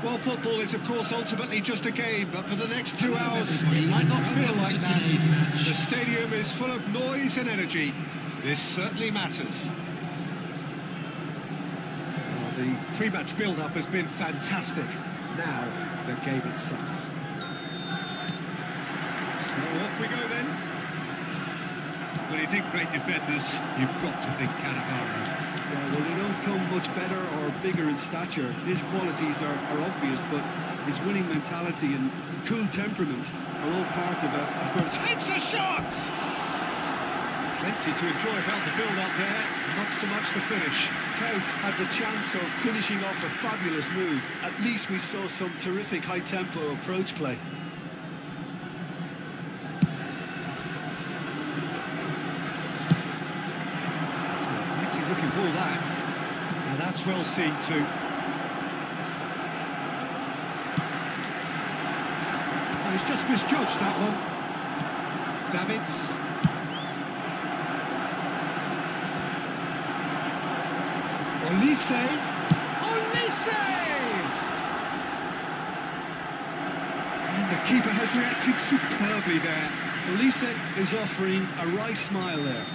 Well, football is, of course, ultimately just a game, but for the next 2 hours, it might not feel like that. The stadium is full of noise and energy. This certainly matters. Well, the pre-match build-up has been fantastic. Now, the game itself. So off we go then. When you think great defenders, you've got to think Cannavaro. Yeah, well, they don't come much better or bigger in stature. His qualities are obvious, but his winning mentality and cool temperament are all part of a first. Takes a shot! Plenty to enjoy about the build-up there, not so much the finish. Cout had the chance of finishing off a fabulous move. At least we saw some terrific high-tempo approach play. Looking ball that, and that's well seen too. Oh, he's just misjudged that one. Davids. Olise. And the keeper has reacted superbly there. Olise is offering a wry smile there.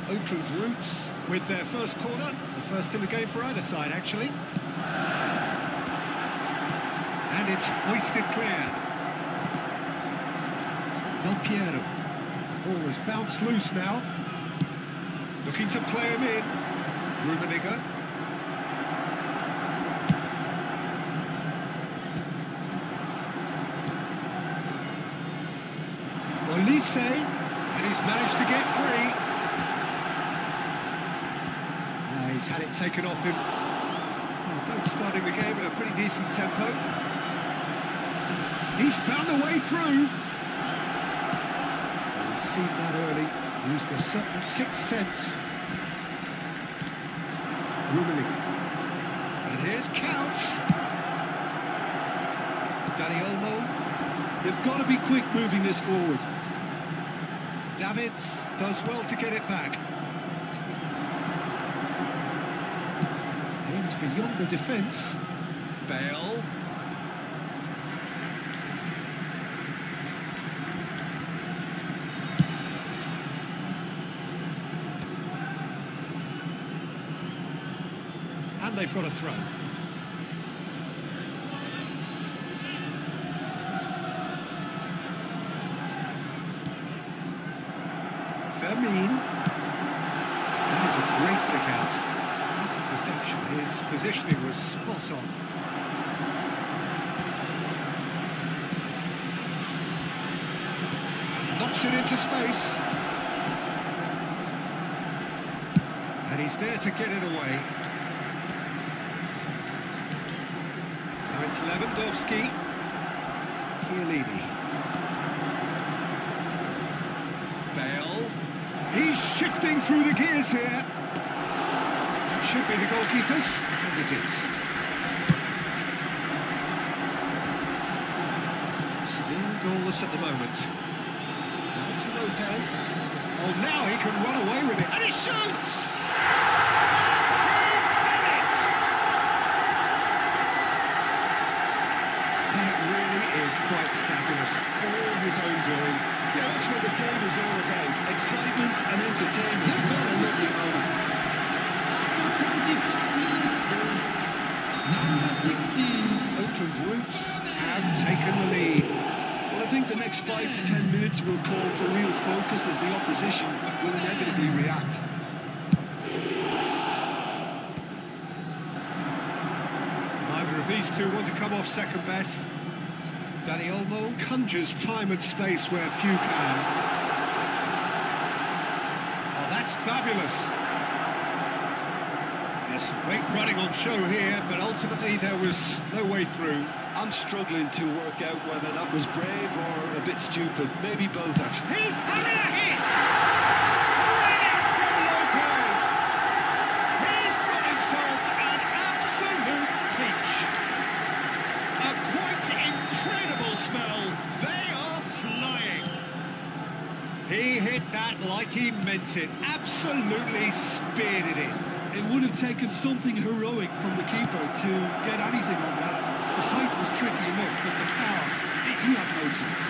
Oakland Roots with their first corner, the first in the game for either side actually. And it's hoisted clear. Del Piero. The ball has bounced loose now. Looking to play him in. Rummenigge. Olise, and he's managed to get free. He's had it taken off him. Well, both starting the game at a pretty decent tempo. He's found a way through. He's seen that early. Used a certain sixth sense. Rummenigge. And here's Count. Danny Olmo. They've got to be quick moving this forward. Davids does well to get it back. Aims beyond the defence. Bale. And they've got a throw. Fermin. That is a great pick out. Nice interception. His positioning was spot on. Knocks it into space. And he's there to get it away. Now it's Lewandowski. Chiellini. Bale. He's shifting through the gears here. That should be the goalkeepers, and it is. Still goalless at the moment. Now it's Lopez. Oh, now he can run away with it. And he shoots! That really is quite fabulous. All his own doing. Yeah, that's what the game is all about. Excitement and entertainment. What a lovely moment. After 25 minutes is number 16. Oakland Roots have taken the lead. Well, I think the next 5 to 10 minutes will call for real focus as the opposition will inevitably react. to want to come off second best. Danny Olmo conjures time and space where few can. Oh, that's fabulous. There's some great running on show here, but ultimately there was no way through. I'm struggling to work out whether that was brave or a bit stupid. Maybe both, actually. He's having a hit! Brilliant from Lopez! He's got himself an absolute peach. A quite incredible smell. They are flying. He hit that like he meant it. Absolutely speared it in. It would have taken something heroic from the keeper to get anything on that. The height was tricky enough, but the power, he had no chance.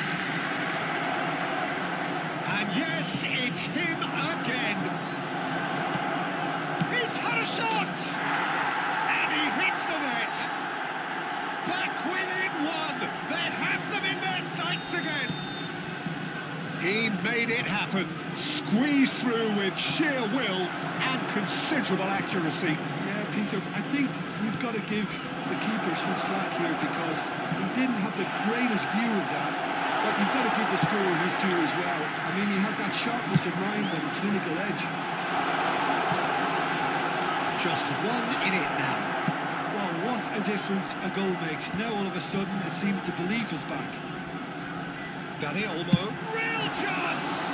And yes, it's him again. He's had a shot! And he hits the net. Back within one. They have them in their sights again. He made it happen. Squeezed through with sheer will and considerable accuracy. Yeah, Peter, I think we've got to give the keeper some slack here because he didn't have the greatest view of that. But you've got to give the scorer his due as well. I mean, he had that sharpness of mind and clinical edge. Just one in it now. Well, what a difference a goal makes. Now all of a sudden it seems the belief is back. Danny Olmo, real chance!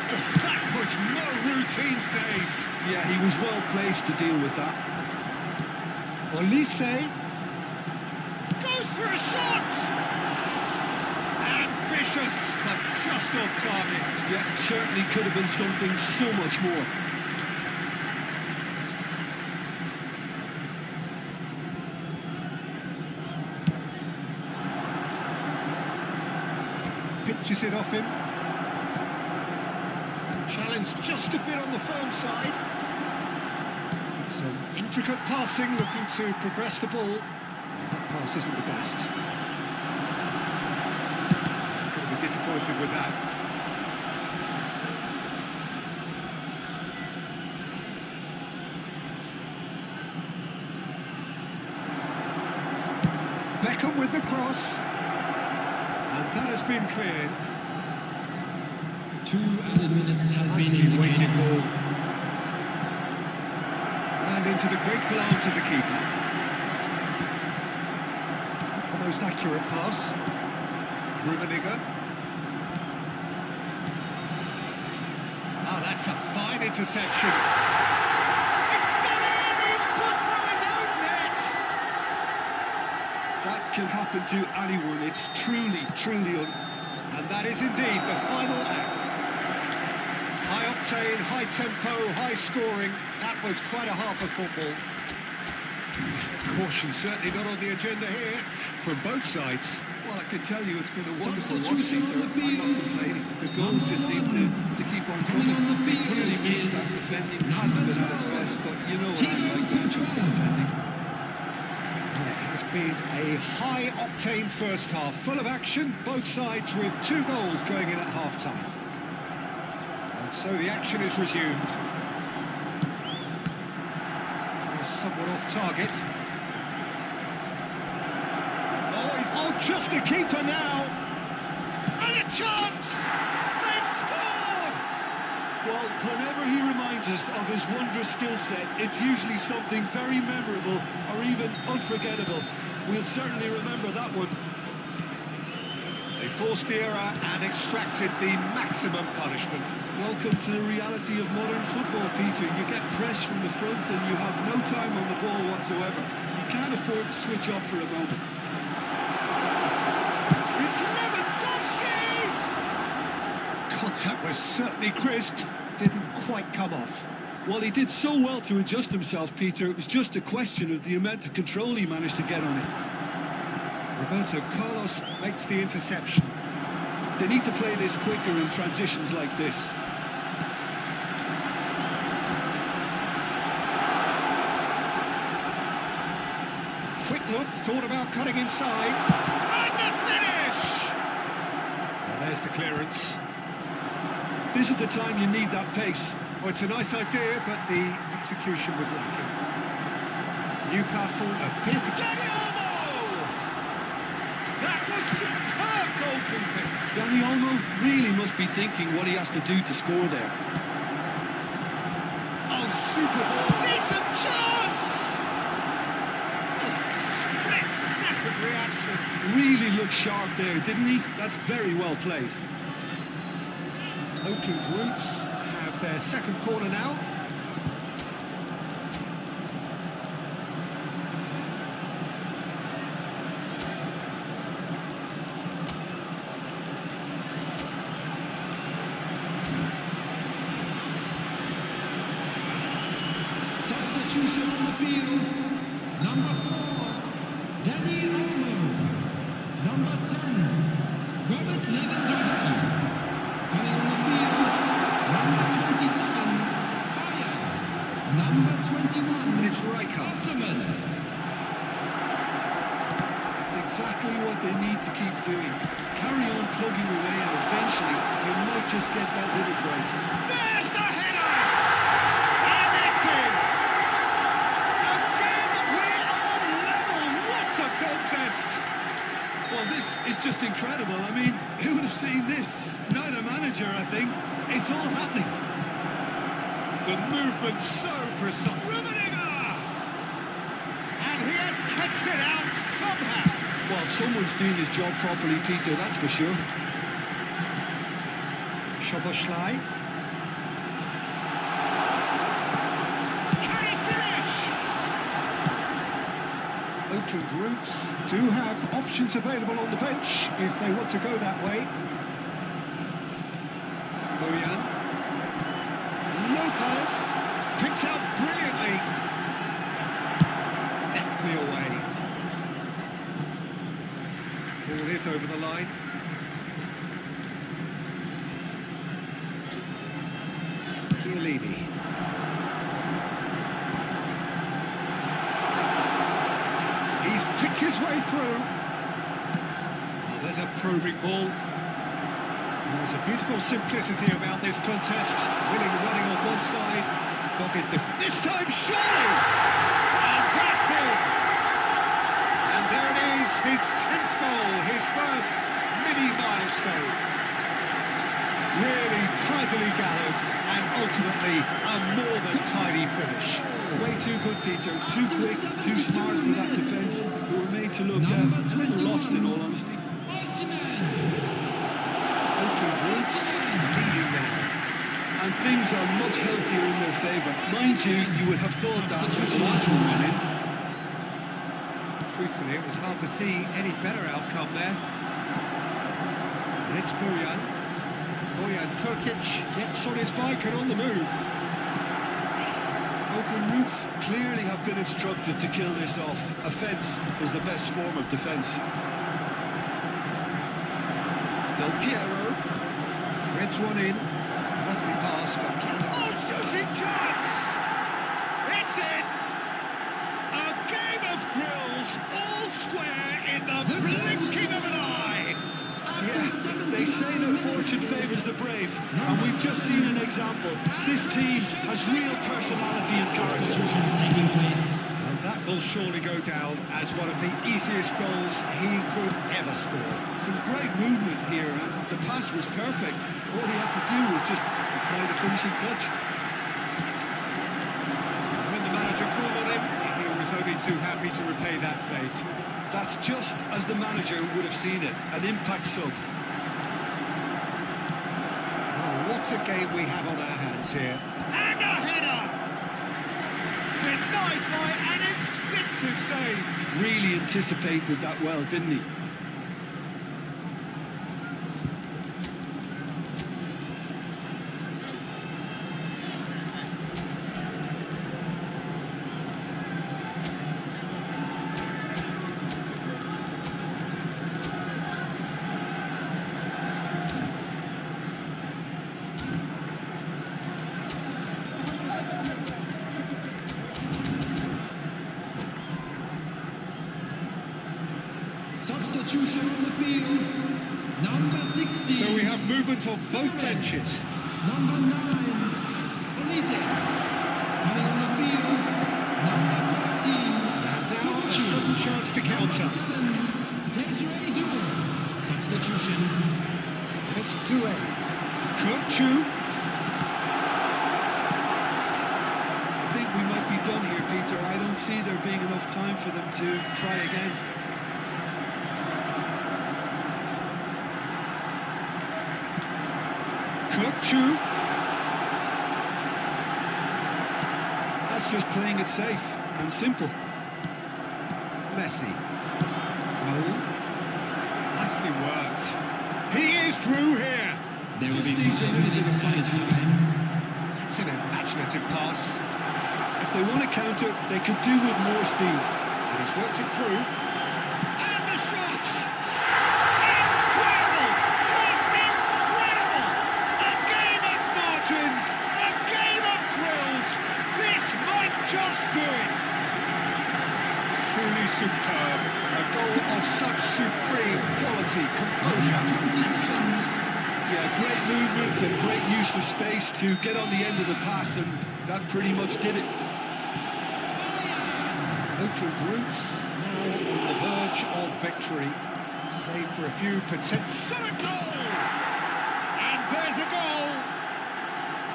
That was no routine save. Yeah, he was well placed to deal with that. Olise goes for a shot! Ambitious, but just off target. Yeah, certainly could have been something so much more. Pitches it off him. Challenge just a bit on the firm side. Some intricate passing, looking to progress the ball. That pass isn't the best. He's going to be disappointed with that. Beckham with the cross. And that has been cleared. 2 added minutes has been Nicely weighted indicated. ball. And into the grateful arms of the keeper. The most accurate pass. Rummenigge. Oh, that's a fine interception. It's gone in! He's put through his own net! That can happen to anyone. It's truly And that is indeed the final act. High octane, high tempo, high scoring. That was quite a half of football. Caution certainly not on the agenda here from both sides. Well, I can tell you it's been a wonderful watch, Peter. I'm not complaining. The goals just seem to keep on coming. It clearly means that defending hasn't been at its best, but you know what I'm like when it comes to defending. It has been a high octane first half, full of action, both sides with 2 goals going in at half-time. And so the action is resumed. Somewhat off target. Oh, just the keeper now. And a chance! They've scored! Well, whenever he reminds us of his wondrous skill set, it's usually something very memorable or even unforgettable. We'll certainly remember that one. They forced the error and extracted the maximum punishment. Welcome to the reality of modern football, Peter. You get pressed from the front and you have no time on the ball whatsoever. You can't afford to switch off for a moment. It's Lewandowski! Contact was certainly crisp, didn't quite come off. Well, he did so well to adjust himself, Peter. It was just a question of the amount of control he managed to get on it. Roberto Carlos makes the interception. They need to play this quicker in transitions like this. Quick look, thought about cutting inside. And the finish! Well, there's the clearance. This is the time you need that pace. Well, it's a nice idea, but the execution was lacking. Newcastle appear to... Dani Olmo! That was superb goalkeeping. Dani Olmo really must be thinking what he has to do to score there. Oh, super ball. Decent chance! Split-second reaction. Really looked sharp there, didn't he? That's very well played. Oakland Roots have their second corner now. Substitution on the field. Number 4, Dani Olmo. Number 10, Robert Lewandowski. Coming on the field, number 27, Pakai. Number 21, And it's Rijkaard. Gratisan. That's exactly what they need to keep doing. Carry on plugging away and eventually they might just get that little break. There's the header! And it's in! Again, we are level! What a contest! Well, this is just incredible. I mean, who would have seen this? Not a manager, I think. It's all happening. The movement so precise. Rummenigge! And he has kept it out somehow. Well, someone's doing his job properly, Peter, that's for sure. Szoboszlai. Can he finish? Oakland Roots do have options available on the bench if they want to go that way. Bojan. Lopez picked out brilliantly. Deftly away. Ball is over the line. Chiellini. He's picked his way through. Oh, there's a probing ball. There's a beautiful simplicity about this contest. Winning running on one side, dogged this time surely! And that's it! And there it is, his 10th goal, his first mini milestone. Really tidily gathered, and ultimately a more than tidy finish. Way too good, Peter. Too quick, too smart for that defence. We were made to look a little lost, in all honesty. Oakland Roots leading now. And things are much healthier in their favour. Mind you, you would have thought that with the last one went in. Truthfully, it was hard to see any better outcome there. And it's Bojan. Bojan Turkic gets on his bike and on the move. Oakland Roots clearly have been instructed to kill this off. Offence is the best form of defence. Del Piero threads one in. Lovely pass, but oh, shooting chance! It's in! A game of thrills, all square in the blinking of an eye! Yeah, they say that fortune favours the brave, and we've just seen an example. This team has real personality and character. And that will surely go down as one of the easiest goals he could ever score. Some great movement here, and the pass was perfect. All he had to do was just apply the finishing touch. When the manager called on him, he was only too happy to repay that faith. That's just as the manager would have seen it, an impact sub. Oh, what a game we have on our hands here. And a header! Denied by an instinctive save. Really anticipated that well, didn't he? Substitution on the field. Number 16. So we have movement on both benches. Number 9, Elise. Coming on the field, number 13. counter. 7. Desiree Doué. Substitution. It's Doué. Kutchu. I think we might be done here, Peter. I don't see there being enough time for them to try again. Kutchu. That's just playing it safe and simple. Messi. Raul. Nicely worked. He is through here. There will Just be needs a 5 little bit minutes of added fine-tuning. time. It's an imaginative pass. If they want to counter, they could do with more speed. And he's worked it through. And the shot! Incredible! Just incredible! A game of margins! A game of thrills! This might just do it! Truly superb. A goal of such supreme quality, composure and defence. Yeah, great movement and great use of space to get on the end of the pass, and that pretty much did it. Opened routes, now on the verge of victory. Save for a few potential. A goal! And there's a goal!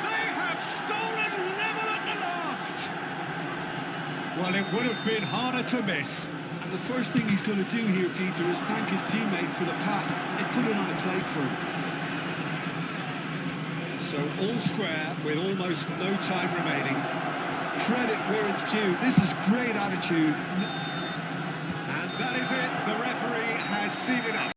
They have stolen level at the last! Well, it would have been harder to miss. And the first thing he's going to do here, Peter, is thank his teammate for the pass. It put it on a plate for him. So all square with almost no time remaining. Credit where it's due. This is great attitude.